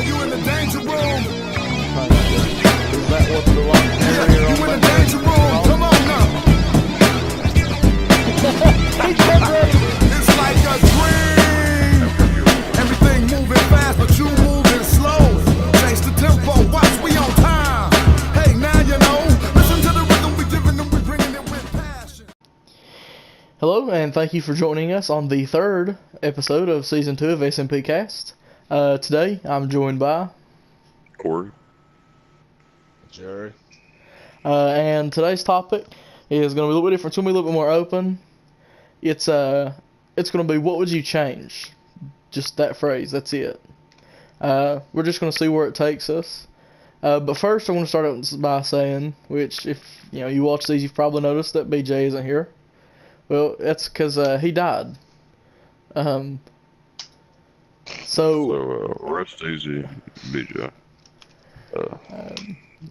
Are you in the danger room? Is that what the lock carrier You on in the that danger room? Come on now. It's like a dream. Everything moving fast, but you moving slow. Change the tempo, watch, we on time. Hey, now you know. Listen to the rhythm we giving them, we bringing it with passion. Hello, and thank you for joining us on the third episode of Season 2 of SMPCAST. Today, I'm joined by Corey. Jerry. and today's topic is going to be a little bit different. It's going to be a little bit more open. It's going to be, what would you change? Just that phrase, that's it. We're just going to see where it takes us. But first, I want to start out by saying, which if you watch these, you've probably noticed that BJ isn't here. Well, that's because he died. So rest easy, BJ.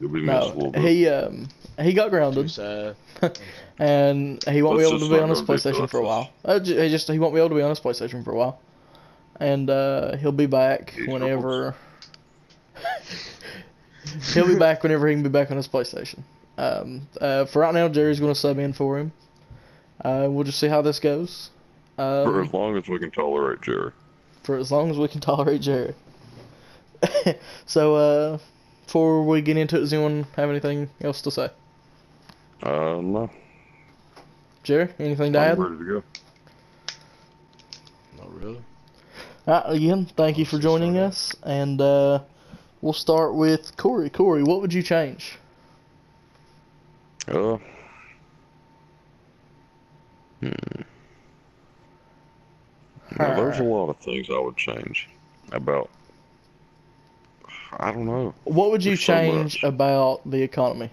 You'll be missed a little bit. He got grounded, Sad. and he won't Let's be able to just be not on his go deep PlayStation about for a this. while. He won't be able to be on his PlayStation for a while, and he'll be back He whenever. He'll be back whenever he can be back on his PlayStation. For right now, Jerry's going to sub in for him. We'll just see how this goes. For as long as we can tolerate Jerry. For as long as we can tolerate Jerry. So, before we get into it, does anyone have anything else to say? No. Jerry, anything to I'm add? ready to go. Not really. Alright, again, thank you for joining us, and we'll start with Corey. Corey, what would you change? Now, there's a lot of things I would change about. I don't know. What would you There's so change much. about the economy?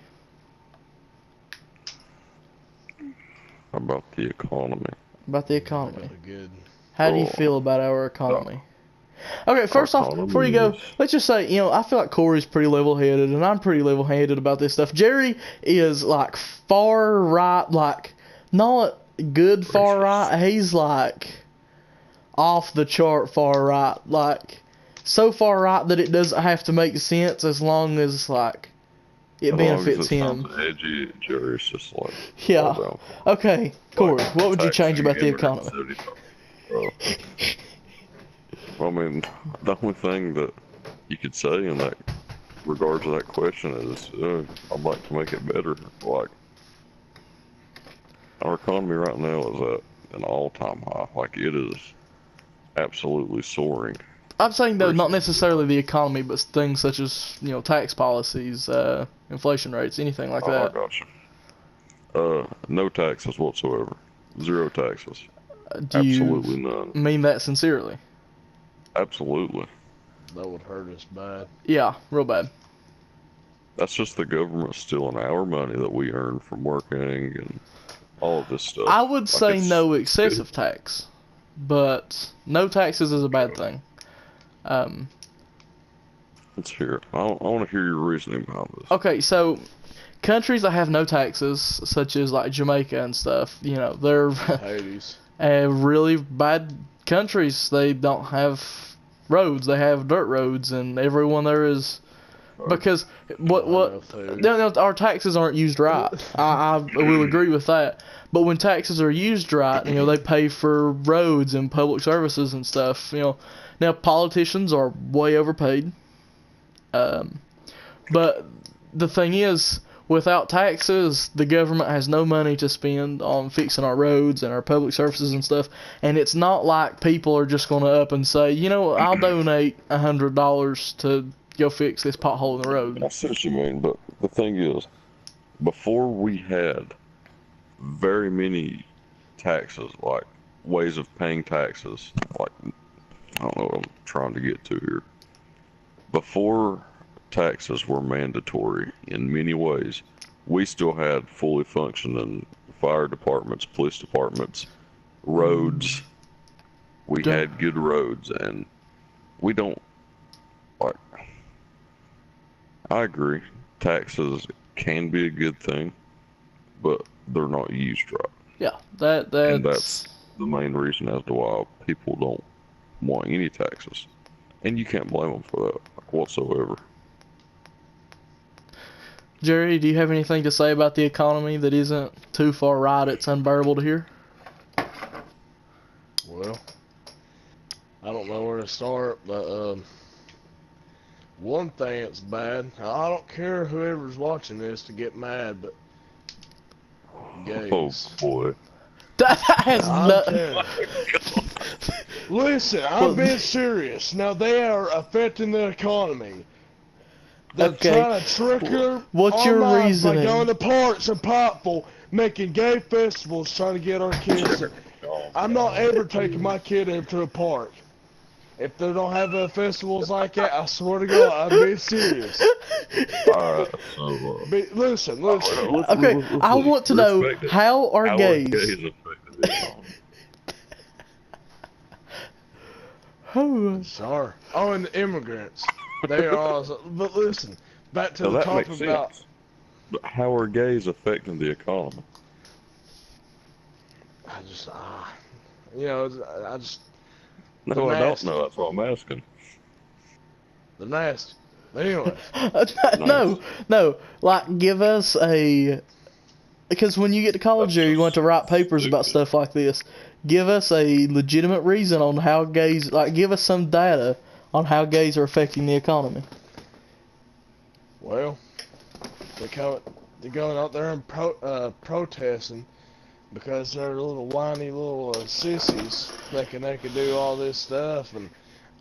About the economy. About the economy. Really good. How do you Oh. feel about our economy? Okay, first off, before you go, let's just say, I feel like Corey's pretty level-headed, and I'm pretty level-headed about this stuff. Jerry is, like, far right, like, not good far right. He's, like, off the chart far right. Like, so far right that it doesn't have to make sense as long as, like, it As long as benefits it him. sounds edgy, Jerry's just like. Yeah. all down. Okay, Corey, what would you change Taxing about the immigrants, economy? I mean, the only thing that you could say in that regard to that question is, I'd like to make it better. Like, our economy right now is at an all-time high. Like, it is absolutely soaring. I'm saying, though, not necessarily the economy, but things such as, tax policies, inflation rates, anything like I that. gotcha. No taxes whatsoever. Zero taxes. Do you Absolutely none. mean that sincerely? Absolutely. That would hurt us bad. Yeah, real bad. That's just the government stealing our money that we earn from working and all of this stuff. I would Like, say it's no excessive tax, but no taxes is a bad thing. Let's hear it. I want to hear your reasoning behind this. Okay, so countries that have no taxes, such as like Jamaica and stuff, they're Hades. really bad countries. They don't have roads; they have dirt roads, and everyone there is because no, our taxes aren't used right. I will agree with that. But when taxes are used right, they pay for roads and public services and stuff. Now politicians are way overpaid. But the thing is, without taxes, the government has no money to spend on fixing our roads and our public services and stuff. And it's not like people are just going to up and say, I'll donate $100 to go fix this pothole in the road. I see what you mean, but the thing is, before we had very many taxes, like ways of paying taxes, like, I don't know what I'm trying to get to here. Before taxes were mandatory in many ways, we still had fully functioning fire departments, police departments, roads. We had good roads, and we don't, like, I agree, taxes can be a good thing, but they're not used right. Yeah, And that's the main reason as to why people don't want any taxes. And you can't blame them for that whatsoever. Jerry, do you have anything to say about the economy that isn't too far right it's unbearable to hear? Well, I don't know where to start, but one thing that's bad. I don't care whoever's watching this to get mad, but gays. Oh boy. That has I'm no. telling you. Listen, I'm being serious. Now they are affecting the economy. They're Okay. trying to trick What's our your minds by reasoning? going to parks and Pikeville, making gay festivals, trying to get our kids. I'm not ever taking my kid into a park. If they don't have festivals like that, I swear to God, I'm being serious. Alright, so, Listen. Okay, I want to know how are gays? affecting the economy? Oh, Sorry. Oh, and the immigrants. They are also. But listen, back to Now the that topic makes about. sense. But how are gays affecting the economy? I just, you know, I just. No, The I don't nasty. know. That's what I'm asking. The nasty. Anyway. no, like give us a, because when you get to college That's here, you want to write papers stupid. about stuff like this. Give us a legitimate reason on how gays, like give us some data on how gays are affecting the economy. Well, they're going out there and protesting because they're little whiny little sissies thinking they can do all this stuff and.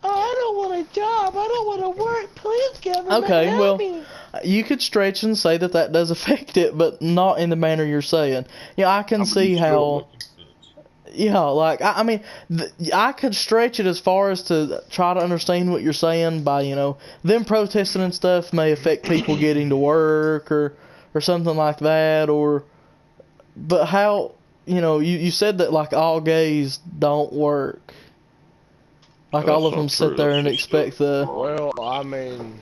Oh, I don't want a job. I don't want to work. Please, government, Okay, help well, me. you could stretch and say that that does affect it, but not in the manner you're saying. Yeah, I can see you still how. making sense. Yeah, like I mean, I could stretch it as far as to try to understand what you're saying by, you know, them protesting and stuff may affect people getting to work or something like that, or, but how, you know, you said that like all gays don't work, like all That's of them not sit true. there That's and just expect the. Well, I mean,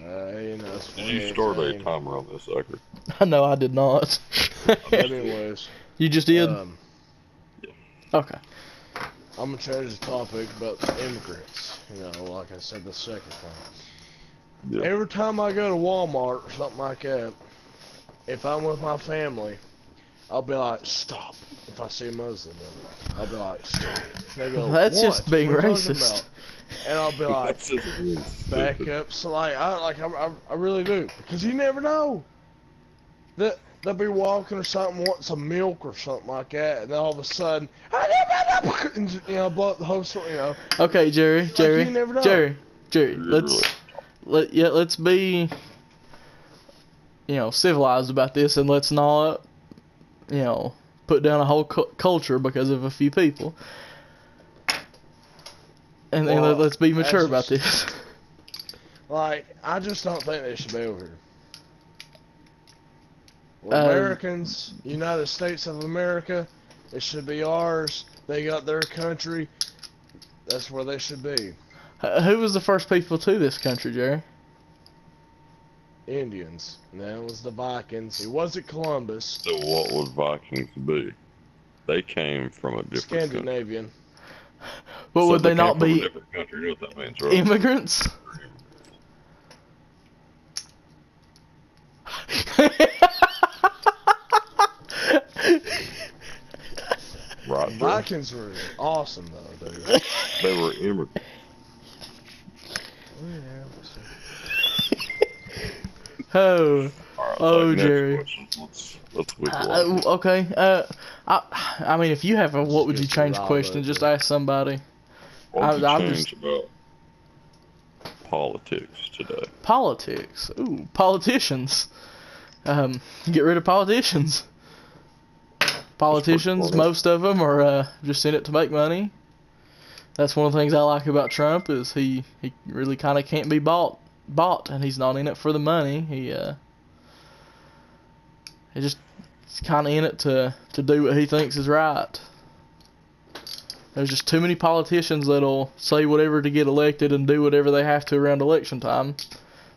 you know, it's Did you funny start a thing. timer on this, Zachary? No, I did not. Anyways, You just did. Okay. I'm gonna change the topic about immigrants. You know, like I said, the second thing. Yeah. Every time I go to Walmart or something like that, if I'm with my family, I'll be like, stop. If I see a Muslim, I'll be like, stop. They go, That's what? just being What are you talking racist. about? And I'll be like, That's just really back stupid. up. So I really do, because you never know. They'll be walking or something, want some milk or something like that, and then all of a sudden, and, you know, blow up the whole store. You know. Okay, Jerry. you never know. Jerry. Really? Let's be, you know, civilized about this, and let's not, you know, put down a whole culture because of a few people. And Well, let's be mature about just- this. Like, I just don't think they should be over here. We're Americans, United States of America, it should be ours. They got their country. That's where they should be. Who was the first people to this country, Jerry? Indians. And that was the Vikings. It wasn't Columbus. So what would Vikings be? They came from a different country. Scandinavian. But So would they came not from a be different country, you know what that means, right? immigrants? Right there. Vikings were awesome, though, dude. They were immigrants. Oh, Alright, Oh, next Jerry. question. Let's move along. okay. I mean, if you have a what would you Just get change riled question, up, just man. ask somebody. What would I'm you just- change about politics today? Politics. Ooh, politicians. Get rid of politicians. Politicians, funny. most of them are just in it to make money. That's one of the things I like about Trump is he really kind of can't be bought, and he's not in it for the money. He just kind of in it to do what he thinks is right. There's just too many politicians that'll say whatever to get elected and do whatever they have to around election time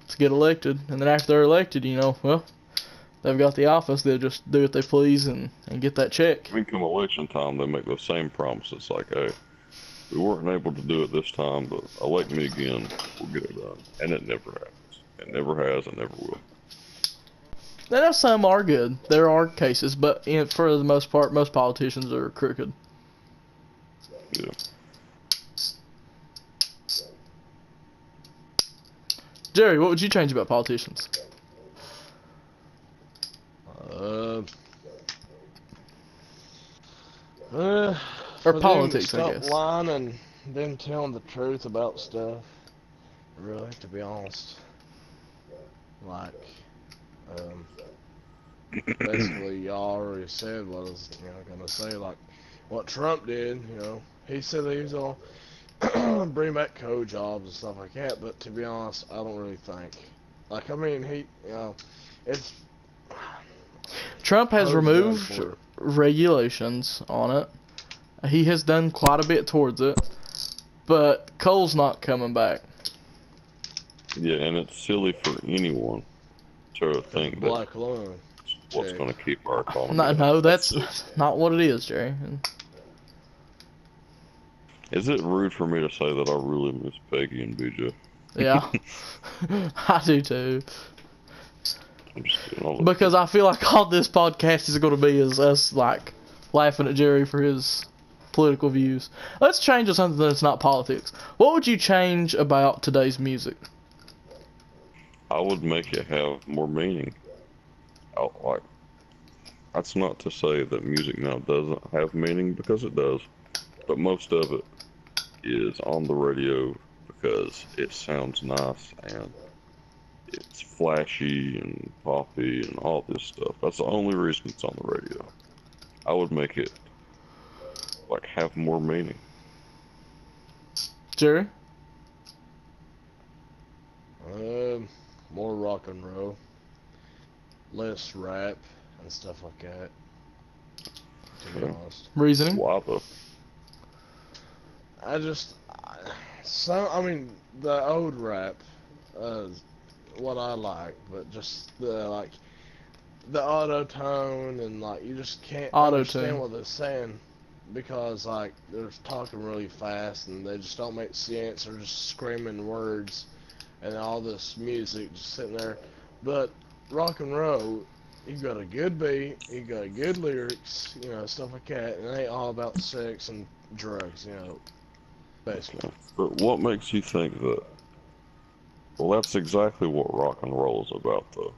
to get elected, and then after they're elected, you know, well, they've got the office, they'll just do what they please and get that check. I mean, come election time, they make those same promises like, hey, We weren't able to do it this time, but elect me again, we'll get it done. And it never happens. It never has, and never will. Now, some are good. There are cases, but for the most part, most politicians are crooked. Yeah. Jerry, what would you change about politicians? Or politics, I guess. Stop lying and them telling the truth about stuff. Really, to be honest. Like, basically, y'all already said what I was, gonna say. Like, what Trump did, he said that he was gonna bring back code jobs and stuff like that. But to be honest, I don't really think. Like, I mean, it's. Trump has removed regulations on it. He has done quite a bit towards it, but coal's not coming back. Yeah, and it's silly for anyone to think that Black lung. what's going to keep our economy. No, that's not what it is, Jerry. Is it rude for me to say that I really miss Peggy and BJ? Yeah, I do too. I'm just kidding. Because I feel like all this podcast is going to be is us like laughing at Jerry for his political views. Let's change to something that's not politics. What would you change about today's music? I would make it have more meaning. Like, that's not to say that music now doesn't have meaning, because it does, but most of it is on the radio because it sounds nice and it's flashy and poppy and all this stuff. That's the only reason it's on the radio. I would make it like have more meaning. Jerry? More rock and roll, less rap and stuff like that. To be honest. Reasoning? Why though? I mean, the old rap, what I like, but just the auto tone and like you just can't understand what they're saying because like they're talking really fast and they just don't make sense. They're just screaming words and all this music just sitting there. But rock and roll, you got a good beat, you got good lyrics, stuff like that, and it ain't all about sex and drugs, basically. But what makes you think that? Well, that's exactly what rock and roll is about, though.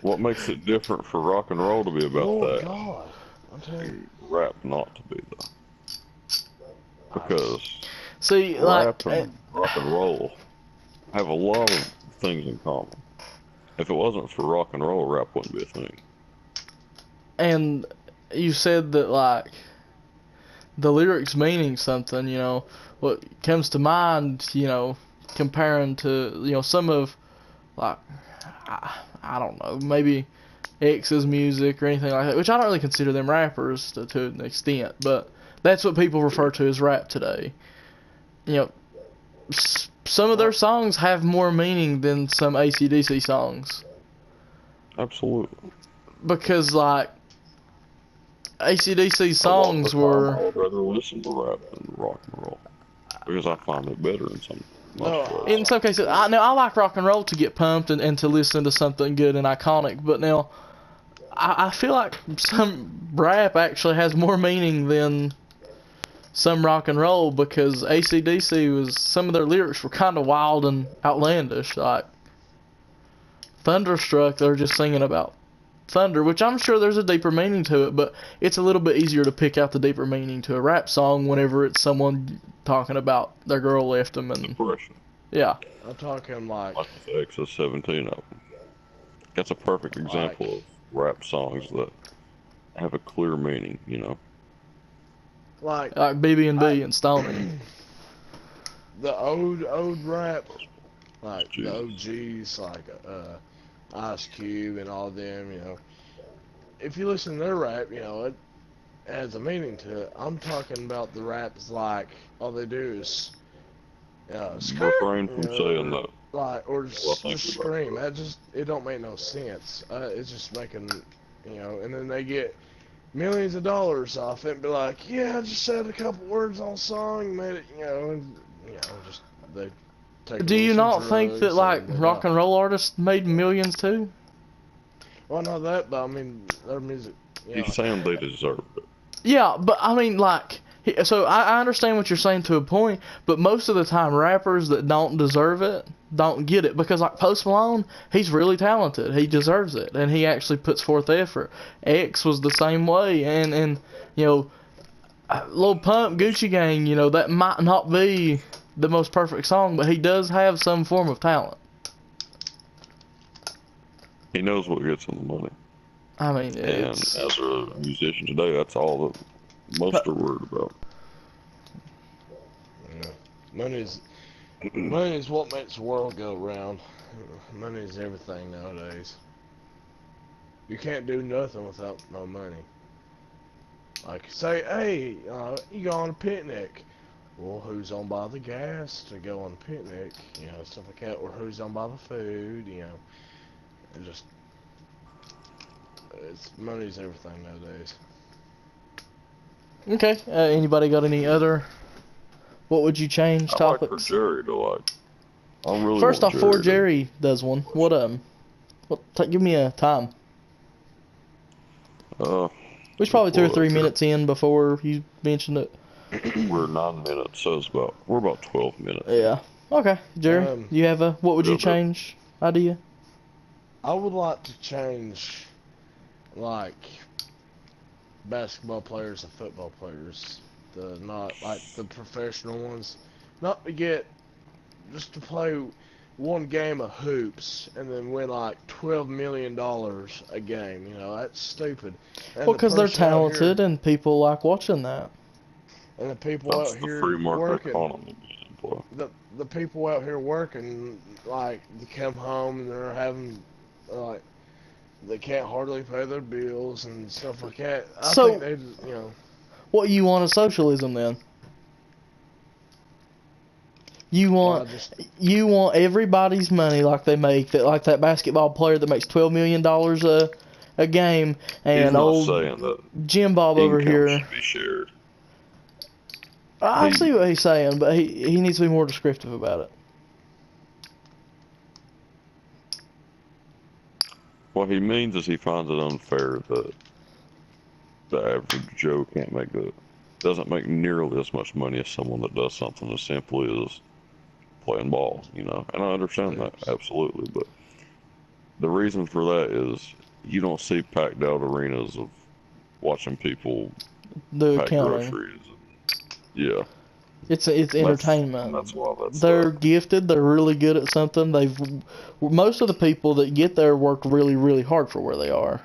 What makes it different for rock and roll to be about that? Oh God, I'm telling you. Rap not to be, though. Because see, rap and rock and roll have a lot of things in common. If it wasn't for rock and roll, rap wouldn't be a thing. And you said that like the lyrics meaning something, what comes to mind, comparing to, some of, like, I don't know, maybe X's music or anything like that, which I don't really consider them rappers to an extent, but that's what people refer to as rap today. Some of their songs have more meaning than some AC/DC songs. Absolutely. Because, like, AC/DC songs were... I would rather listen to rap than rock and roll. Because I find it better in some In some cases, I like rock and roll to get pumped and to listen to something good and iconic, but now I feel like some rap actually has more meaning than some rock and roll, because AC/DC some of their lyrics were kind of wild and outlandish. Like Thunderstruck, they're just singing about thunder, which I'm sure there's a deeper meaning to it, but it's a little bit easier to pick out the deeper meaning to a rap song whenever it's someone talking about their girl left them and depression. Yeah. I'm talking like the X's 17 of them. That's a perfect example of rap songs that have a clear meaning, Like BB&B and Stoney. The old rap, like the OGs, like Ice Cube and all them, if you listen to their rap, it has a meaning to it. I'm talking about the raps like all they do is refrain from saying that. Like, or just scream. It don't make no sense. It's just making, and then they get millions of dollars off it and be like, yeah, I just said a couple words on a song, made it, and, just they take. Do you not think that like rock and roll artists made millions too? Well, not that, but I mean their music. He's saying they deserve it. Yeah, but I mean like. So I understand what you're saying to a point, but most of the time rappers that don't deserve it don't get it, because like Post Malone, he's really talented, he deserves it, and he actually puts forth effort. X was the same way, and Lil Pump, Gucci Gang, that might not be the most perfect song, but he does have some form of talent. He knows what gets him the money. I mean, and as a musician today, that's all that most are worried about. Money is what makes the world go round. Money is everything nowadays. You can't do nothing without no money. Like, say, hey, you go on a picnic. Well, who's on by the gas to go on a picnic? Stuff like that. Or who's on by the food? And just, money's everything nowadays. Okay. Anybody got any other? What would you change topics? I'd like for Jerry to like. I really First off, before Jerry Jerry does one, give me a time. We should probably 2 or 3 minutes in before you mentioned it. We're 9 minutes, so we're about 12 minutes. Yeah. Okay, Jerry, you have a what would you change idea? I would like to change, like, basketball players and football players, not like the professional ones, not to get just to play one game of hoops and then win like $12 million a game. That's stupid. And well, because they're talented and people like watching that. And the people That's out the here free market working, economy. the people out here working, like, they come home and they're having, like, they can't hardly pay their bills and stuff like that. I think they, What you want is socialism then? You want everybody's money like they make that, like that basketball player that makes $12 million a game, and old Jim Bob over here. Should be shared. I see what he's saying, but he needs to be more descriptive about it. What he means is he finds it unfair that the average Joe doesn't make nearly as much money as someone that does something as simply as playing ball, and I understand that, absolutely, but the reason for that is you don't see packed out arenas of watching people pack groceries. Yeah. It's entertainment. That's why they're gifted. They're really good at something. Most of the people that get there worked really, really hard for where they are.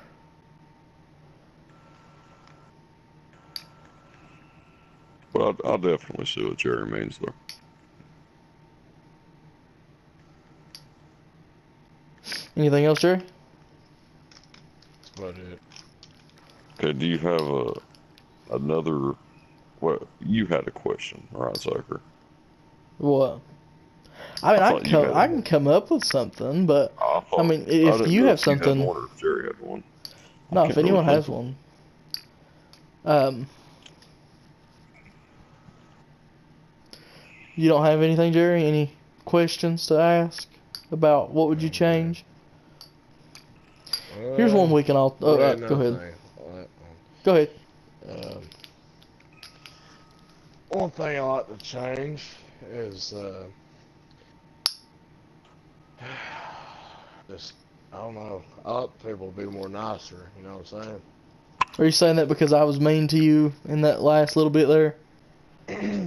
But I definitely see what Jerry means there. Anything else, Jerry? That's about it. Okay, do you have another? Well, you had a question, right, Zucker? What? I mean, I can come up with something, but I mean, if you have something, if Jerry had one. No, if anyone has one. You don't have anything, Jerry? Any questions to ask about what would you change? Here's one we can all. Go ahead. Go ahead. One thing I like to change is just, I don't know. I like people to be more nicer. You know what I'm saying? Are you saying that because I was mean to you in that last little bit there?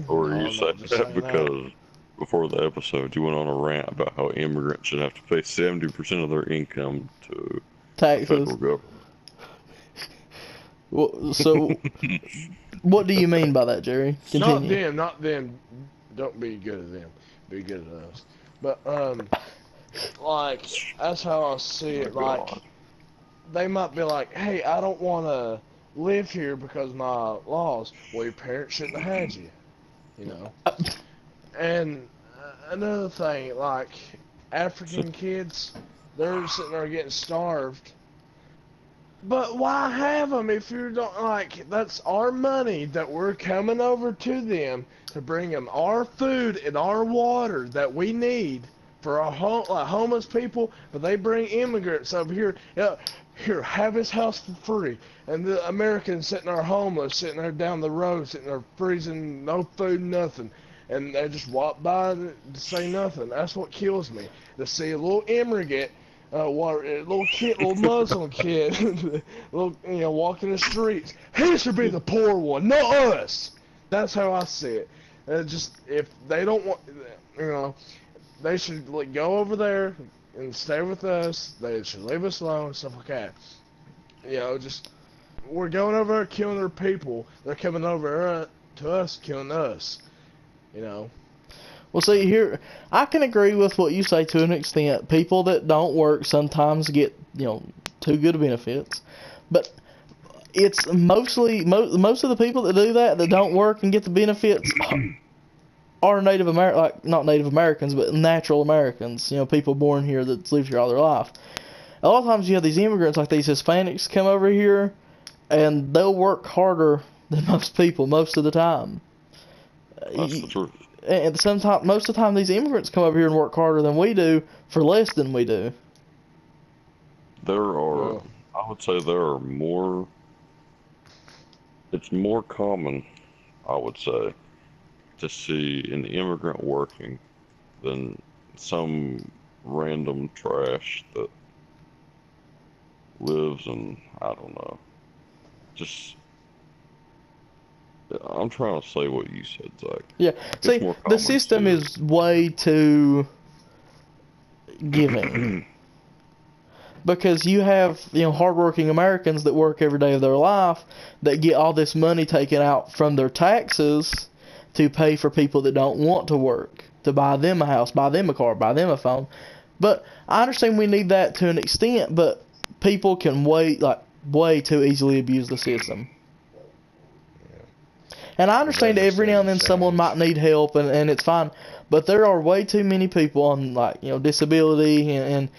Or are you saying that because before the episode you went on a rant about how immigrants should have to pay 70% of their income to taxes? The federal government? Well, so, what do you mean by that, Jerry? Continue. Not them. Don't be good at them. Be good at us. But, like, that's how I see it. Like, they might be like, hey, I don't want to live here because of my laws. Well, your parents shouldn't have had you. And another thing, like, African kids, they're sitting there getting starved. But why have them if you don't like? That's our money that we're coming over to them to bring them our food and our water that we need for our homeless people. But they bring immigrants over here. Yeah, here, have his house for free. And the Americans sitting there homeless, sitting there down the road, sitting there freezing, no food, nothing. And they just walk by to say nothing. That's what kills me. To see a little immigrant, a little kid, little Muslim kid, little, walking the streets. He should be the poor one, not us. That's how I see it. Just if they don't want, they should go over there and stay with us. They should leave us alone, stuff like that. Just we're going over there killing their people. They're coming over to us, killing us. Well, see, here, I can agree with what you say to an extent. People that don't work sometimes get, too good benefits. But it's mostly, most of the people that do that don't work and get the benefits are Native American, like, not Native Americans, but natural Americans. People born here that lived here all their life. A lot of times you have these immigrants, like these Hispanics, come over here, and they'll work harder than most people most of the time. That's the truth. And most of the time, these immigrants come over here and work harder than we do for less than we do. I would say there are more. It's more common, I would say, to see an immigrant working than some random trash that lives in, I don't know. Just, I'm trying to say what you said, Zach. Yeah, see, the system is way too giving. Because you have, hardworking Americans that work every day of their life that get all this money taken out from their taxes to pay for people that don't want to work, to buy them a house, buy them a car, buy them a phone. But I understand we need that to an extent, but people can way too easily abuse the system. And I understand every now and then someone might need help, and it's fine. But there are way too many people on, disability and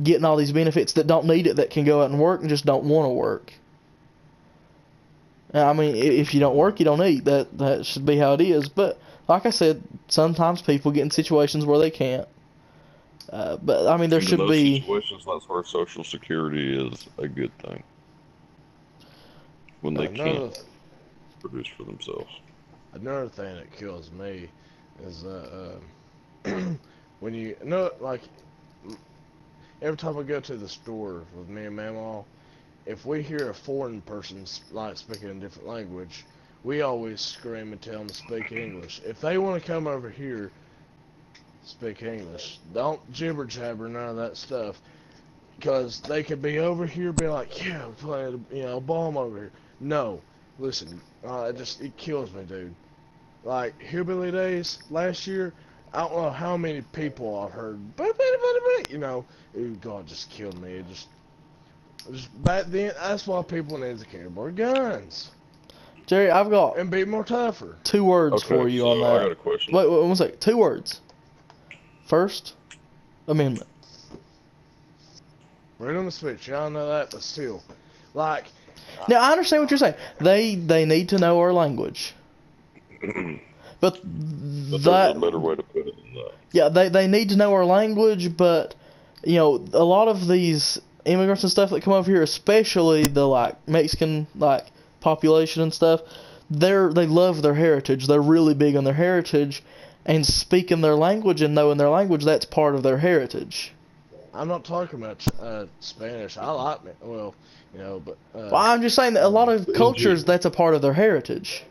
getting all these benefits that don't need it, that can go out and work and just don't want to work. I mean, if you don't work, you don't eat. That should be how it is. But like I said, sometimes people get in situations where they can't. But I mean, there should be situations. That's where Social Security is a good thing when they can't produce for themselves. Another thing that kills me is when every time I go to the store with me and Mamaw, if we hear a foreign person speaking a different language, we always scream and tell them to speak English. If they want to come over here, speak English. Don't jibber jabber, none of that stuff, because they could be over here, be like, yeah, we're playing a bomb over here. No, listen, it kills me, dude. Like Hillbilly Days last year, I don't know how many people I've heard, God, just killed me. It just back then, that's why people need to carry more guns. Jerry, I've got and be more tougher. 2 words for you on that. I got a question. Wait, 1 second. 2 words. First Amendment. Freedom of speech. Y'all know that, but still, now I understand what you're saying. They need to know our language. But there's a better way to put it than that. Yeah, they need to know our language, but a lot of these immigrants and stuff that come over here, especially the Mexican population and stuff, they love their heritage. They're really big on their heritage, and speaking their language and knowing their language, that's part of their heritage. I'm not talking about Spanish. I like it. Well, but I'm just saying that a lot of cultures, that's a part of their heritage,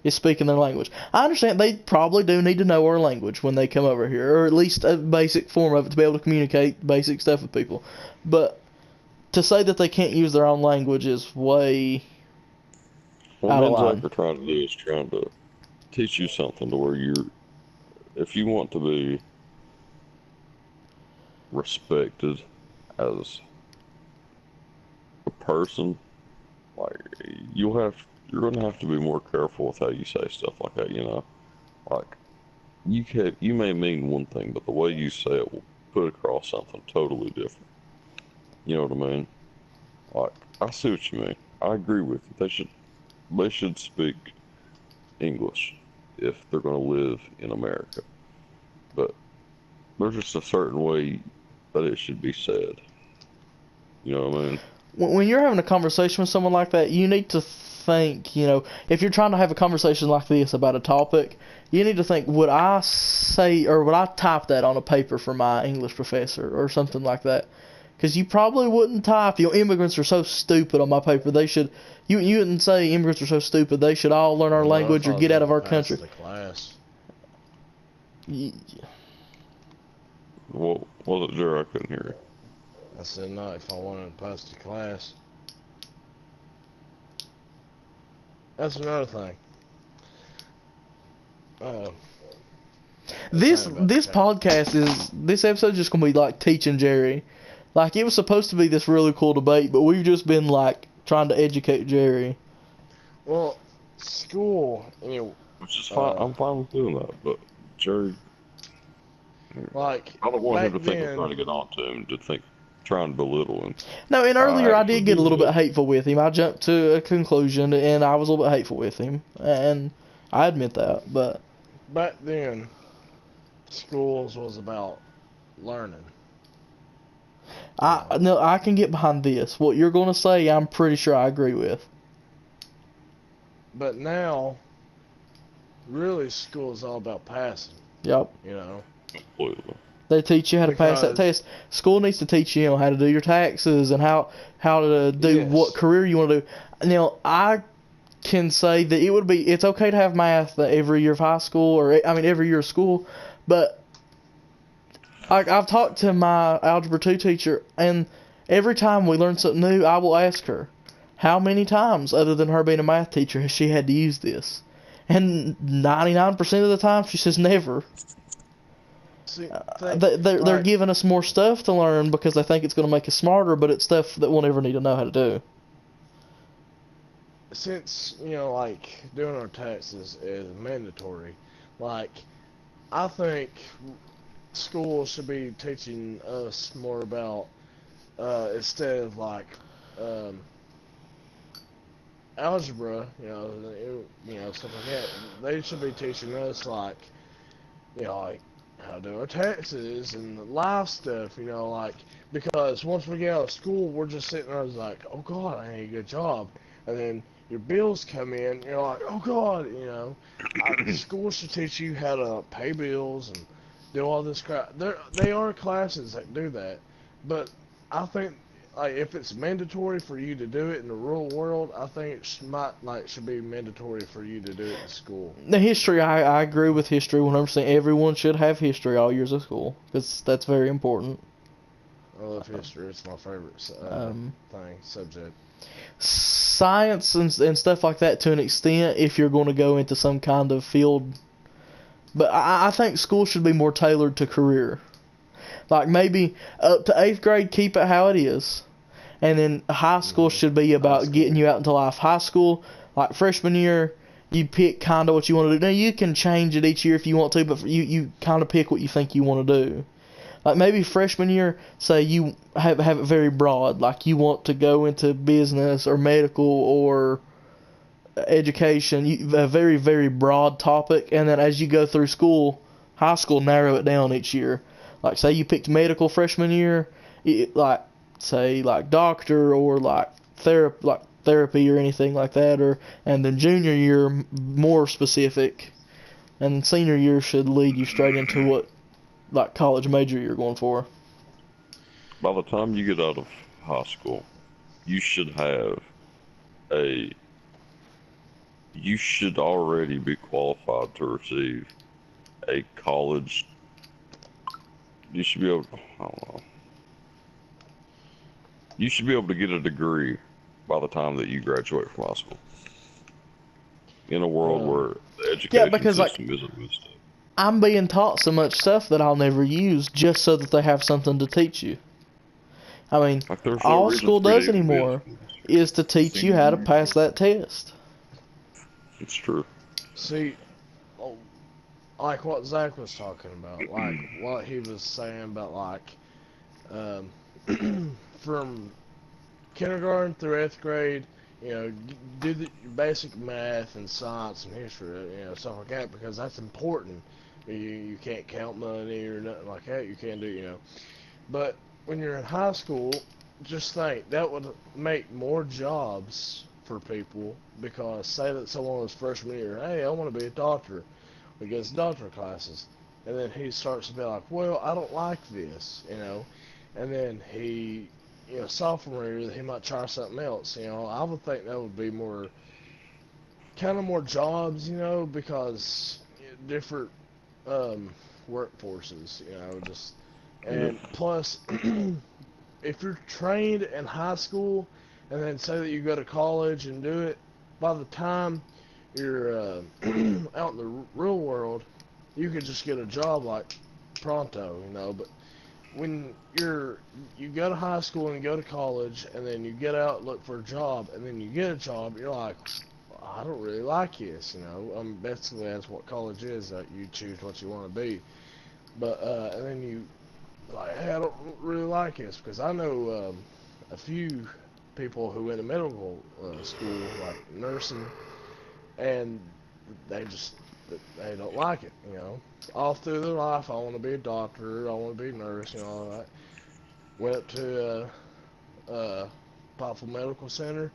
is speaking their language. I understand they probably do need to know our language when they come over here, or at least a basic form of it to be able to communicate basic stuff with people. But to say that they can't use their own language is way out of line. What they're trying to do is trying to teach you something to where if you want to be respected as a person, you're gonna have to be more careful with how you say stuff like that. You may mean one thing, but the way you say it will put across something totally different. You know what I mean? I see what you mean. I agree with you. They should speak English if they're going to live in America. But there's just a certain way that it should be said. You know what I mean? When you're having a conversation with someone like that, you need to think, if you're trying to have a conversation like this about a topic, you need to think, would I say, or would I type that on a paper for my English professor or something like that? Because you probably wouldn't type, immigrants are so stupid on my paper, you wouldn't say immigrants are so stupid, they should all learn our language or get out of our country. The class. What was it, Jerry? I couldn't hear you. I said not if I wanted to pass the class. That's another thing. This episode is just gonna be like teaching Jerry. Like, it was supposed to be this really cool debate, but we've just been like trying to educate Jerry. Well, school, Which is fine. I'm fine with doing that, but Jerry, like, I don't want him to think then, I'm trying to get on to him, to think, trying to belittle him. No, and earlier I actually did get a little do bit hateful with him. I jumped to a conclusion, and I was a little bit hateful with him, and I admit that. But back then, schools was about learning. I can get behind this. What you're gonna say, I'm pretty sure I agree with. But now, really, school is all about passing. Yep. Completely. They teach you how to pass that test. School needs to teach you, how to do your taxes and how to do what career you want to do. Now, I can say that it's okay to have math every year of high school, or every year of school, but I've talked to my Algebra 2 teacher, and every time we learn something new, I will ask her, how many times, other than her being a math teacher, has she had to use this? And 99% of the time, she says never. See, they're giving us more stuff to learn because they think it's going to make us smarter, but it's stuff that we'll never need to know how to do. Since, like, doing our taxes is mandatory, like, I think school should be teaching us more about, instead of, like, algebra, stuff like that, they should be teaching us, like, like, how to do our taxes and life stuff, because once we get out of school, we're just sitting there like, oh God, I need a good job. And then your bills come in, you're like, oh God, school should teach you how to pay bills and do all this crap. They are classes that do that, but I think, like, if it's mandatory for you to do it in the real world, I think it should be mandatory for you to do it in school. The history, I agree with history 100%. Everyone should have history all years of school, because that's very important. I love history. It's my favorite subject. Science and stuff like that, to an extent, if you're going to go into some kind of field. But I think school should be more tailored to career. Like, maybe up to 8th grade, keep it how it is. And then high school should be about getting you out into life. High school, like freshman year, you pick kind of what you want to do. Now, you can change it each year if you want to, but you kind of pick what you think you want to do. Like, maybe freshman year, say you have it very broad. Like, you want to go into business or medical or education, a very, very broad topic. And then as you go through school, high school, narrow it down each year. Like, say you picked medical freshman year, like doctor or like therapy or anything like that, and then junior year more specific, and senior year should lead you straight into what, like, college major you're going for. By the time you get out of high school, you should already be qualified to receive a college. You should be able to, I don't know. You should be able to get a degree by the time that you graduate from high school. In a world where the education system isn't messed up. I'm being taught so much stuff that I'll never use just so that they have something to teach you. I mean, Like, all school does anymore is to teach you how to pass that test. It's true. See, like what Zach was talking about, like what he was saying about, like, from kindergarten through 8th grade, do the basic math and science and history, stuff like that, because that's important. You can't count money or nothing like that. You can't do. But when you're in high school, just think that would make more jobs for people, because say that someone was freshman year, hey, I want to be a doctor, he gets doctor classes, and then he starts to be like, well, I don't like this, and then he, sophomore year, he might try something else, I would think that would be kind of more jobs, because different workforces, and plus, if you're trained in high school, and then say that you go to college and do it, by the time you're out in the real world, you could just get a job like pronto, but when you go to high school and you go to college, and then you get out, look for a job, and then you get a job, you're like, I don't really like this, basically that's what college is, that you choose what you want to be, but, and then you, like, hey, I don't really like this, because I know, a few people who went to medical school, like nursing, and they don't like it, all through their life, I want to be a doctor, I want to be a nurse, all that. Went up to, Poplar Medical Center,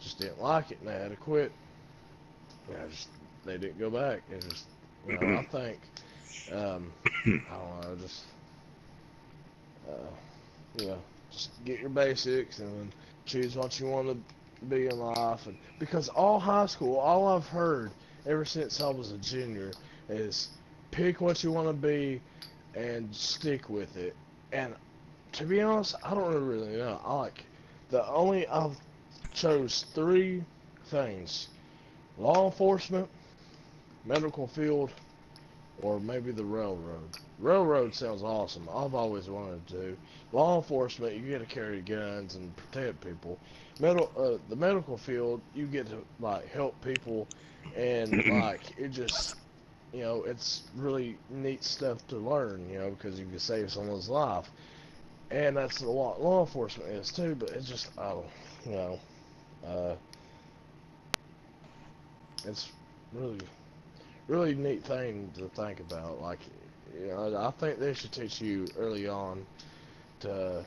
just didn't like it, and they had to quit. They didn't go back. It just, I think, I don't know, just get your basics and then choose what you want to be in life. And because all high school, all I've heard ever since I was a junior is pick what you want to be and stick with it. And to be honest, I don't really know. I've chose 3 things: law enforcement, medical field, or maybe the railroad. Railroad sounds awesome. I've always wanted to. Law enforcement, you get to carry guns and protect people. The medical field, you get to like help people, and like it just, it's really neat stuff to learn, because you can save someone's life, and that's what law enforcement is too. But it's just, it's really neat thing to think about. Like, I think they should teach you early on to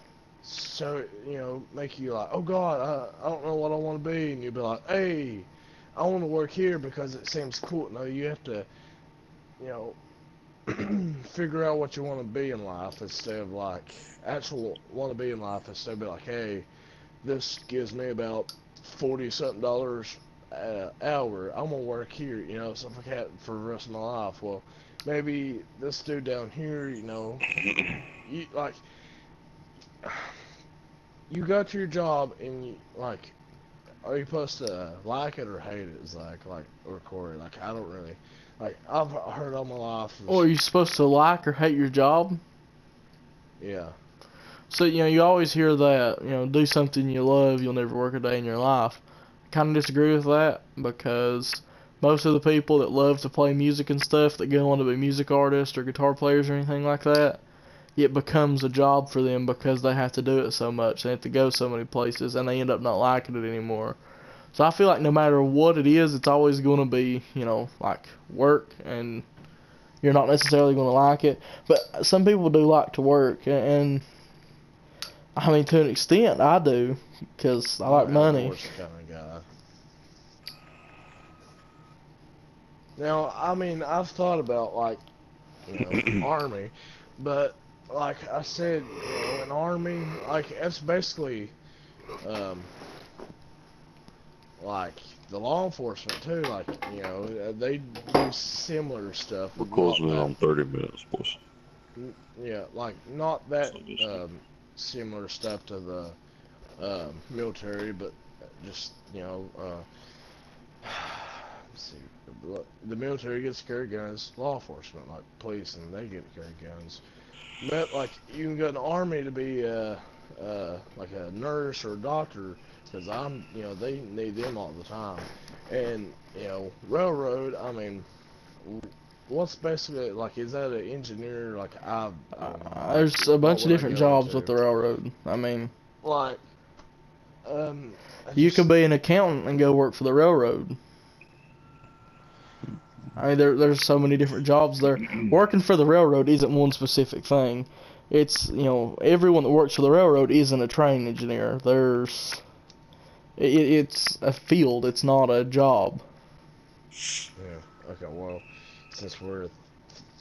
make you like, oh God, I don't know what I want to be, and you'll be like, hey, I want to work here because it seems cool. No, you have to, figure out what you want to be in life instead of like actual want to be in life, instead of be like, hey, this gives me about $40-something hour, I'm gonna work here, stuff like that for the rest of my life. Well, maybe this dude down here, you like, you got your job, and you like, are you supposed to like it or hate it? It's like or Corey, like, I don't really, like, I've heard all my life. Or are you supposed to like or hate your job? Yeah. So, you always hear that, do something you love, you'll never work a day in your life. Kind of disagree with that, because most of the people that love to play music and stuff, that go on to be music artists or guitar players or anything like that, it becomes a job for them because they have to do it so much. They have to go so many places, and they end up not liking it anymore. So I feel like no matter what it is, it's always going to be, like work, and you're not necessarily going to like it. But some people do like to work, and I mean, to an extent, I do, because I like money. Kind of guy. Now, I mean, I've thought about, like, Army, but, like I said, an Army, like, it's basically, like, the law enforcement, too, like, they do similar stuff. We're closing in on 30 minutes, boys. Yeah, like, not that, similar stuff to the, military, but just, let's see, the military gets to carry guns, law enforcement, like police, and they get to carry guns. But, like, you can go in the Army to be, like a nurse or a doctor, because they need them all the time. And, railroad, I mean, what's basically, like, is that an engineer, like, there's a bunch of different jobs with the railroad. I mean, like, You could be an accountant and go work for the railroad. I mean, there's so many different jobs there. Working for the railroad isn't one specific thing. It's, everyone that works for the railroad isn't a train engineer. It's a field. It's not a job. Yeah. Okay. Well, since we're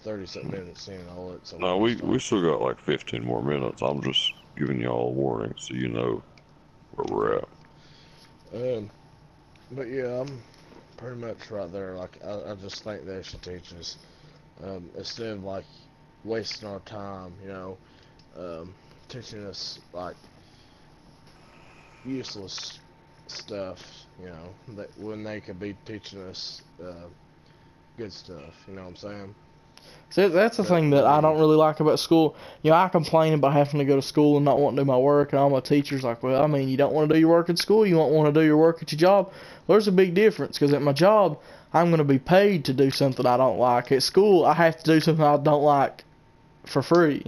30-something minutes in, I'll let someone No, else we still got like 15 more minutes. I'm just giving y'all a warning so you know where we're at. But yeah, I'm pretty much right there. Like, I just think they should teach us, instead of like wasting our time, teaching us like useless stuff, that when they could be teaching us good stuff. You know what I'm saying? See, that's the thing that I don't really like about school. I complain about having to go to school and not wanting to do my work, and all my teachers like, well, I mean, you don't want to do your work at school, you won't want to do your work at your job. Well, there's a big difference, because at my job, I'm going to be paid to do something I don't like. At school, I have to do something I don't like for free.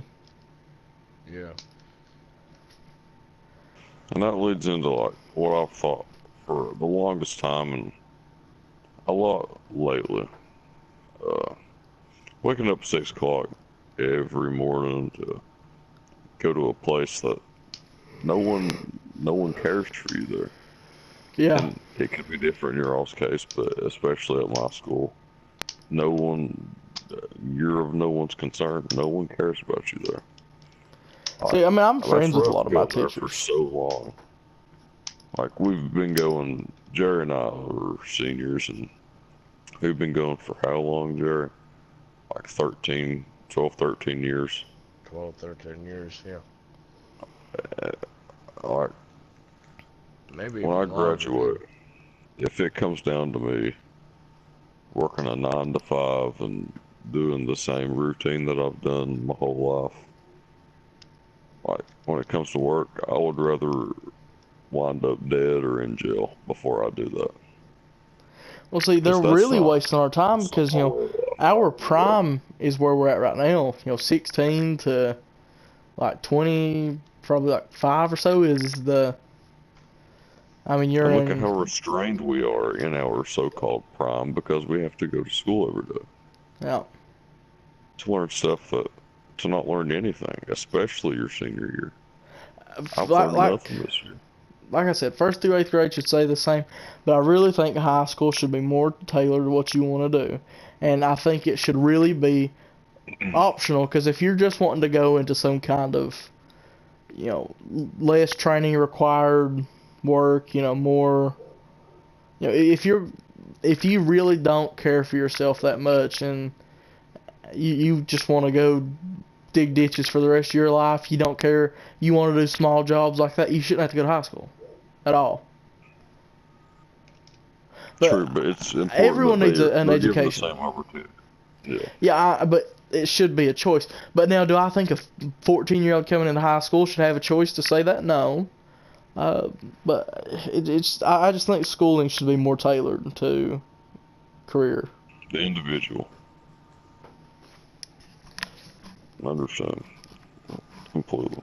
Yeah. And that leads into like what I've thought for the longest time and a lot lately. Waking up at 6 o'clock every morning to go to a place that no one cares for you there. Yeah. And it could be different in your all's case, but especially at my school, you're of no one's concern. No one cares about you there. See, I mean, I'm That's friends with a rough lot of my going there for teachers. so long. Like, we've been going, Jerry and I are seniors, and we've been going for how long, Jerry? Like 12, 13 years. 12, 13 years, yeah. Like, Maybe when I even longer. graduate, if it comes down to me working a 9 to 5 and doing the same routine that I've done my whole life, like, when it comes to work, I would rather wind up dead or in jail before I do that. Well, see, they're really wasting our time because, our prime is where we're at right now. 16 to like 20, probably like 5 or so is the. I mean, you're and look in. at how restrained we are in our so-called prime because we have to go to school every day. Yeah. To learn stuff to not learn anything, especially your senior year. I've learned nothing this year. Like I said, 1st through 8th grade should say the same, but I really think high school should be more tailored to what you want to do. And I think it should really be optional, because if you're just wanting to go into some kind of, less training required work, more, if you really don't care for yourself that much and you just want to go dig ditches for the rest of your life, you don't care, you want to do small jobs like that, you shouldn't have to go to high school at all. But true, but it's important everyone that needs an education. The same opportunity. Yeah. Yeah, but it should be a choice. But now, do I think a 14-year-old coming into high school should have a choice to say that? No. But I just think schooling should be more tailored to career. The individual. I understand. Completely.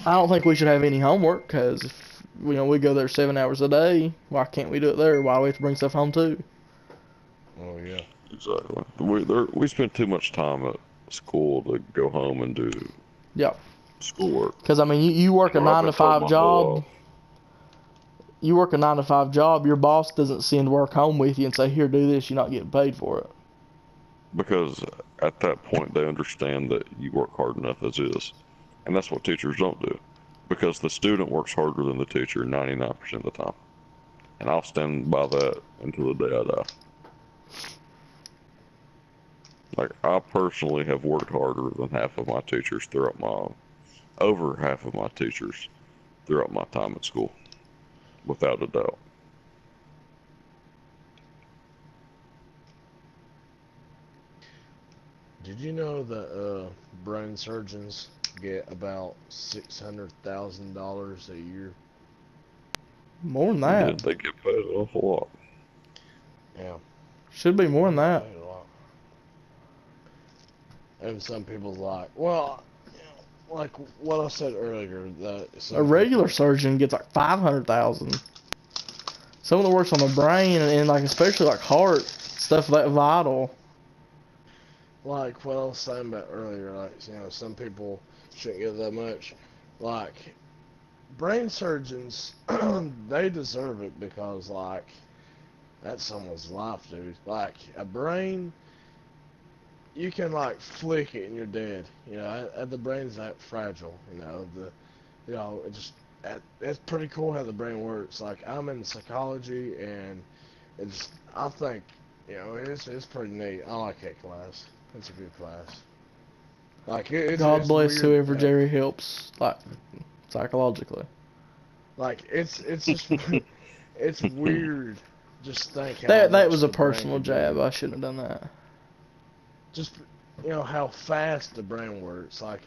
I don't think we should have any homework, because if we go there 7 hours a day, why can't we do it there? Why do we have to bring stuff home too? Oh yeah. Exactly. We spend too much time at school to go home and do schoolwork. Because I mean, you work a 9 to 5 job. You work a 9 to 5 job. Your boss doesn't send work home with you and say, "Here, do this." You're not getting paid for it. Because at that point, they understand that you work hard enough as is, and that's what teachers don't do. Because the student works harder than the teacher 99% of the time, and I'll stand by that until the day I die. Like, I personally have worked harder than over half of my teachers throughout my time at school, without a doubt. Did you know that brain surgeons get about $600,000 a year? More than that. They get paid an awful lot. Yeah. Should be more than that. And some people's like, well, like what I said earlier, that A regular surgeon gets like 500,000. Someone that works on the brain and like especially like heart stuff that vital. like what I was saying about earlier, like some people shouldn't get that much. Like brain surgeons, they deserve it because like that's someone's life, dude. Like a brain, you can like flick it and you're dead. The brain's that fragile. It just it's pretty cool how the brain works. Like I'm in psychology and I think it's pretty neat. I like that class. It's a good class. Like God it's bless weird. whoever Jerry helps, like psychologically. Like it's just it's weird. Just think how That much was a the brain personal can jab. do. I shouldn't have done that. Just how fast the brain works. Like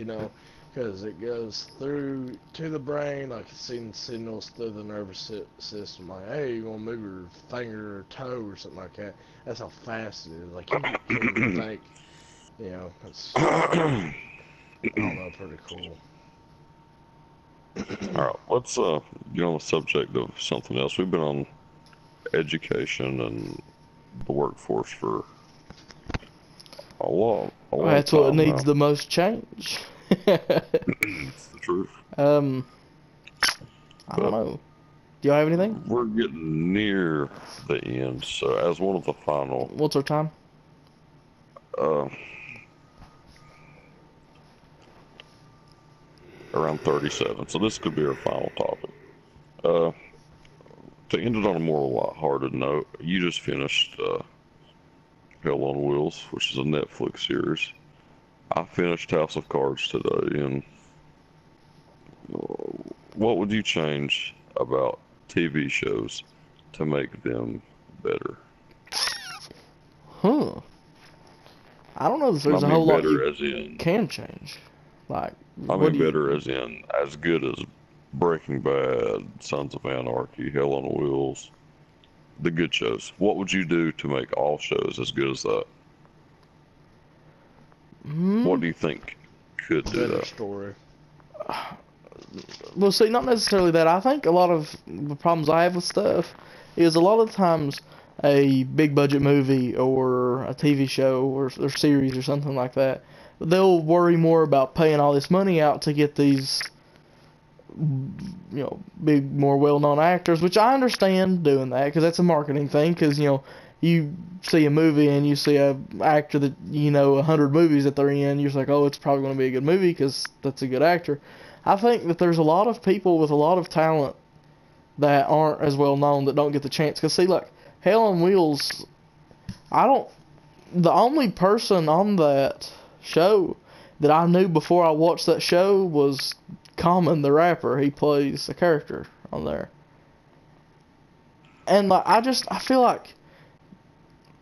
because it goes through to the brain, like it's sending signals through the nervous system. Like, hey, you want to move your finger or toe or something like that. That's how fast it is. Like you can't even think. It's I don't know, pretty cool. All right, let's get on the subject of something else. We've been on education and the workforce for a long That's what time needs now. the most change. It's the truth. I But don't know. Do y'all have anything? we're getting near the end, so as one of the final, What's our time? uh, around 37. So this could be our final topic. Uh, to end it on a more lighthearted note, you just finished Hell on Wheels, which is a Netflix series. I finished House of Cards today, and what would you change about TV shows to make them better? Huh. I don't know if there's I a mean whole lot better you as in, can change. Like, I what mean do you... better as in as good as Breaking Bad, Sons of Anarchy, Hell on Wheels, the good shows. What would you do to make all shows as good as that? What do you think could do Better that? story. Well, see, not necessarily that. I think a lot of the problems I have with stuff is a lot of times a big budget movie or a TV show or series or something like that, they'll worry more about paying all this money out to get these, big, more well-known actors, which I understand doing that because that's a marketing thing. Because you see a movie and you see a actor that 100 movies that they're in, you're just like, oh, it's probably going to be a good movie because that's a good actor. I think that there's a lot of people with a lot of talent that aren't as well known that don't get the chance. Because see, like Hell on Wheels, the only person on that show that I knew before I watched that show was Common the rapper. He plays a character on there. And like I feel like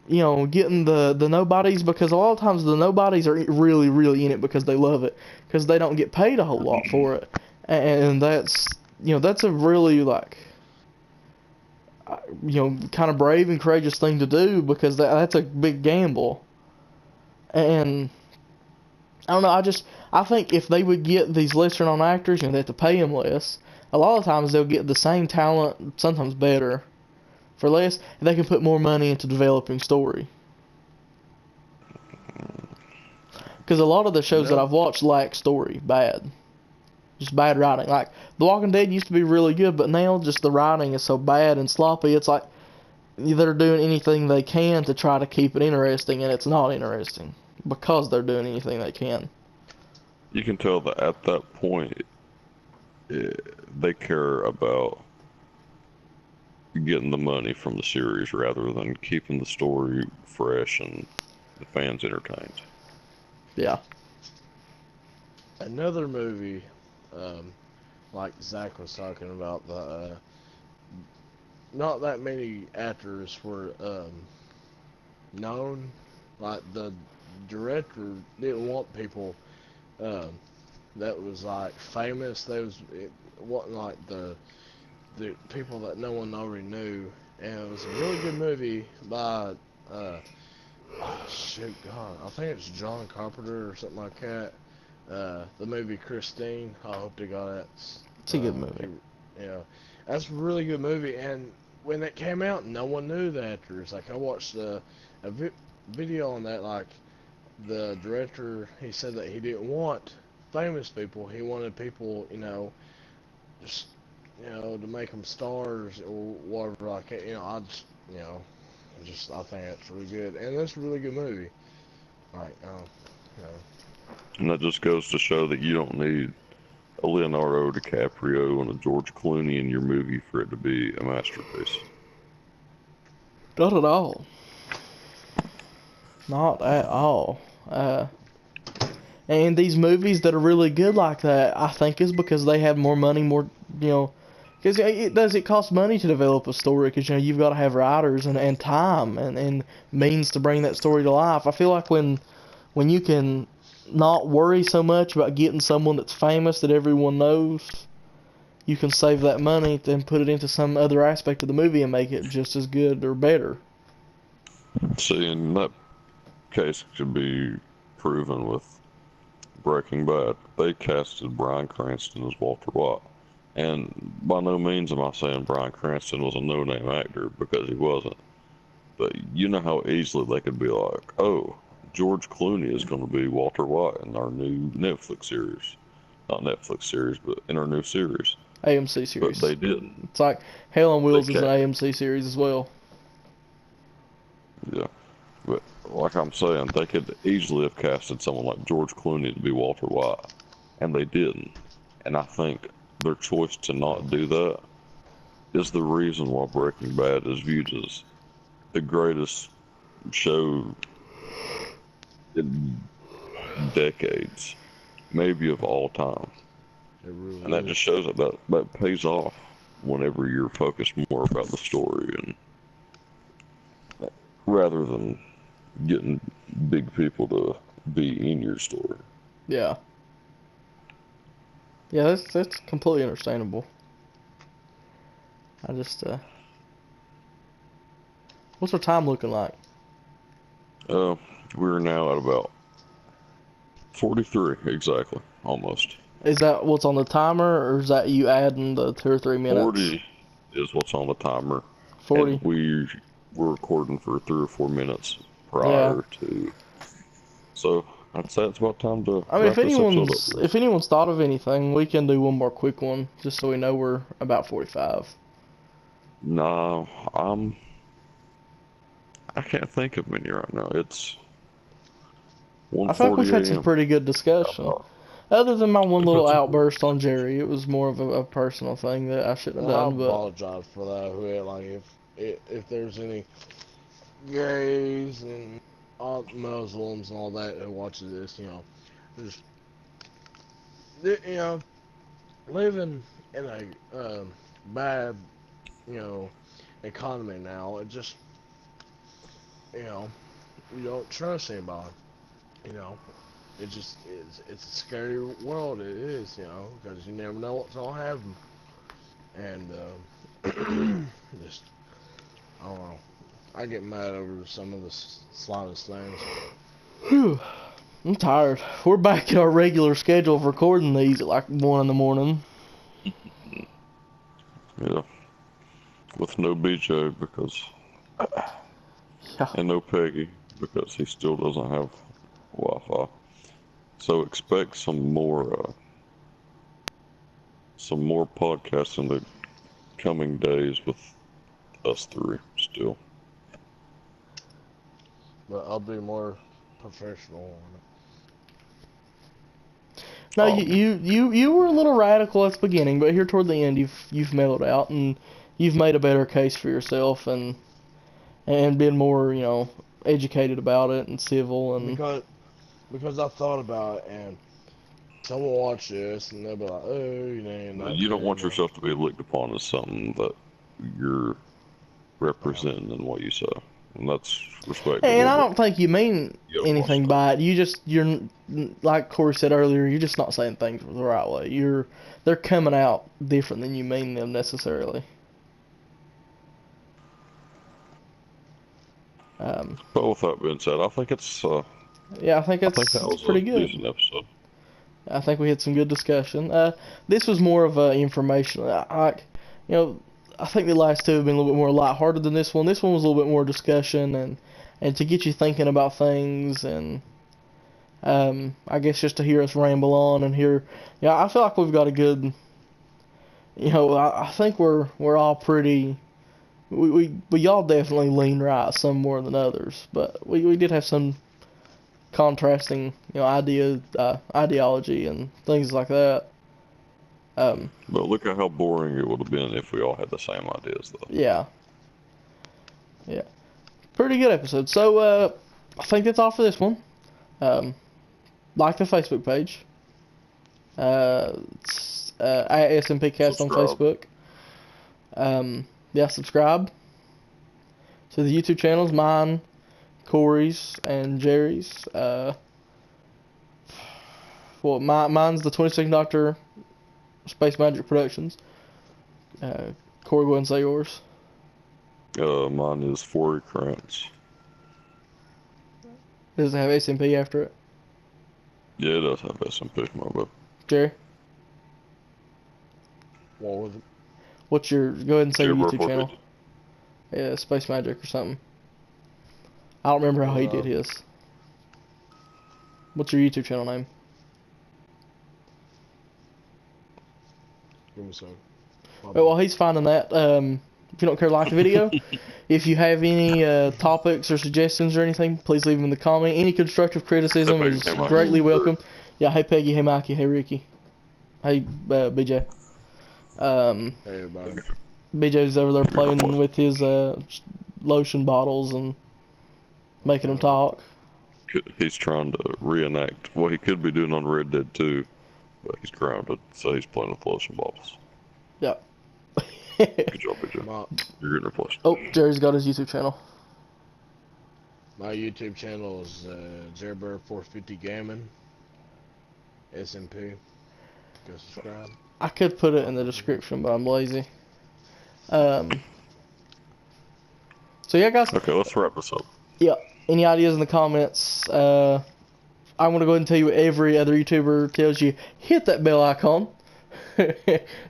getting the nobodies, because a lot of times the nobodies are really, really in it because they love it, because they don't get paid a whole lot for it, and that's that's a really like kind of brave and courageous thing to do, because that's a big gamble. And I don't know, I think if they would get these lesser known actors, they have to pay them less. A lot of times they'll get the same talent, sometimes better, for less, and they can put more money into developing story. Because a lot of the shows that I've watched lack story, bad. Just bad writing. Like, The Walking Dead used to be really good, but now just the writing is so bad and sloppy, it's like they're doing anything they can to try to keep it interesting, and it's not interesting. Because they're doing anything they can. You can tell that at that point, they care about getting the money from the series rather than keeping the story fresh and the fans entertained. Yeah. Another movie, like Zach was talking about, the not that many actors were known. Like the director didn't want people that was like famous. It wasn't like the people that no one already knew. And it was a really good movie by God, I think it's John Carpenter or something like that. the movie Christine. I hope to God It's a good movie. You know, that's a really good movie. And when it came out, no one knew the actors. Like I watched video on that. Like the director, he said that he didn't want famous people. He wanted people, just to make them stars or whatever. Like I think that's really good, and that's a really good movie. Like, you know. And that just goes to show that you don't need a Leonardo DiCaprio and a George Clooney in your movie for it to be a masterpiece. Not at all. Not at all. And these movies that are really good like that, I think is because they have more money, because it costs money to develop a story, because you've got to have writers and time and means to bring that story to life. I feel like when you can not worry so much about getting someone that's famous that everyone knows, you can save that money and put it into some other aspect of the movie and make it just as good or better. See, in that case, it could be proven with Breaking Bad. They casted Bryan Cranston as Walter White. And by no means am I saying Bryan Cranston was a no-name actor, because he wasn't. But you know how easily they could be like, oh, George Clooney is going to be Walter White in our new Netflix series. Not Netflix series, but in our new series. AMC series. But they didn't. It's like Hell on Wheels is an AMC series as well. Yeah. But like I'm saying, they could easily have casted someone like George Clooney to be Walter White. And they didn't. And I think their choice to not do that is the reason why Breaking Bad is viewed as the greatest show in decades, maybe of all time. Really and that just shows that pays off whenever you're focused more about the story and rather than getting big people to be in your story. Yeah. Yeah, that's completely understandable. I just what's our time looking like? We're now at about 43 exactly, almost. Is that what's on the timer, or is that you adding the 2 or 3 minutes? 40 is what's on the timer. 40. And we're recording for 3 or 4 minutes prior to. So I'd say it's about time to. I mean, wrap this episode up. if anyone's thought of anything, we can do one more quick one, just so we know we're about 45. No, I can't think of many right now. It's 1:40 I feel like we've had some a.m. pretty good discussion. Other than my one little outburst on Jerry, it was more of a personal thing that I shouldn't have I done. But apologize for that. Like if there's any gays and all Muslims and all that who watches this, just living in a bad economy now. It just you don't trust anybody. It just is. It's a scary world. It is, because you never know what's gonna happen. And just I don't know. I get mad over some of the slightest things. whew, I'm tired. We're back in our regular schedule of recording these at like 1 in the morning. Yeah. With no BJ because. Yeah. And no Peggy because he still doesn't have Wi-Fi. So expect some more podcasts in the coming days with us three still. But I'll be more professional on it. No, you were a little radical at the beginning, but here toward the end, you've mellowed out and you've made a better case for yourself and been more educated about it and civil and. Because I thought about it, and someone will watch this, and they'll be like, oh, You don't want yourself to be looked upon as something that you're representing in what you say. And that's respectable. And I don't think you mean anything by it. You're like Corey said earlier, you're just not saying things the right way. They're coming out different than you mean them necessarily. But with that being said, I think it's yeah, I think that was pretty good. a Decent episode. I think we had some good discussion. This was more of information. I think the last two have been a little bit more lighthearted than this one. This one was a little bit more discussion and to get you thinking about things, and I guess just to hear us ramble on and hear. Yeah, I feel like we've got a good. I think we're all pretty. We y'all definitely lean right some more than others, but we did have some contrasting ideology and things like that. But look at how boring it would have been if we all had the same ideas, though. Yeah. Pretty good episode. So I think that's all for this one. Like the Facebook page. It's at SMPCAST on Facebook. Subscribe to the YouTube channels, mine, Corey's, and Jerry's. Mine's the 22nd Doctor Space Magic Productions. Corey, go ahead and say yours. Mine is 40 Cramps. Does it have SMP after it? Yeah, it does have SMP, my bad. Jerry? What was it? What's your... Go ahead and say your Jailbird YouTube channel. 450. Yeah, Space Magic or something. I don't remember how he did his. What's your YouTube channel name? Give me a second. Well, while he's finding that, if you don't care to like the video, if you have any topics or suggestions or anything, please leave them in the comment. Any constructive criticism Hey, is Peggy, hey, Mike. greatly welcome. Yeah, hey Peggy, hey Mikey, hey Ricky, hey BJ. Hey, everybody. BJ's over there playing with his lotion bottles and making them talk. He's trying to reenact what he could be doing on Red Dead 2, but he's grounded, so he's playing with lotion bottles. Yeah. Good job, BJ. My, You're getting replaced. Oh, Jerry's got his YouTube channel. my YouTube channel is ShareBird 450 Gaming. SMP. Go subscribe. I could put it in the description, but I'm lazy. So yeah, guys. Okay, let's wrap this up. Yeah. Any ideas in the comments? I'm gonna go ahead and tell you what every other YouTuber tells you. Hit that bell icon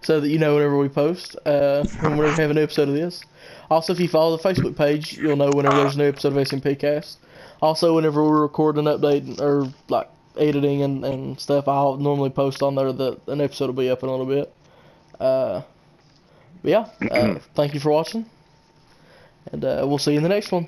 so that you know whenever we post. And whenever we have a new episode of this. Also, if you follow the Facebook page, you'll know whenever there's a new episode of SMPCAST. Also, whenever we record an update or like editing and stuff, I'll normally post on there that an episode will be up in a little bit. But yeah, thank you for watching, and we'll see you in the next one.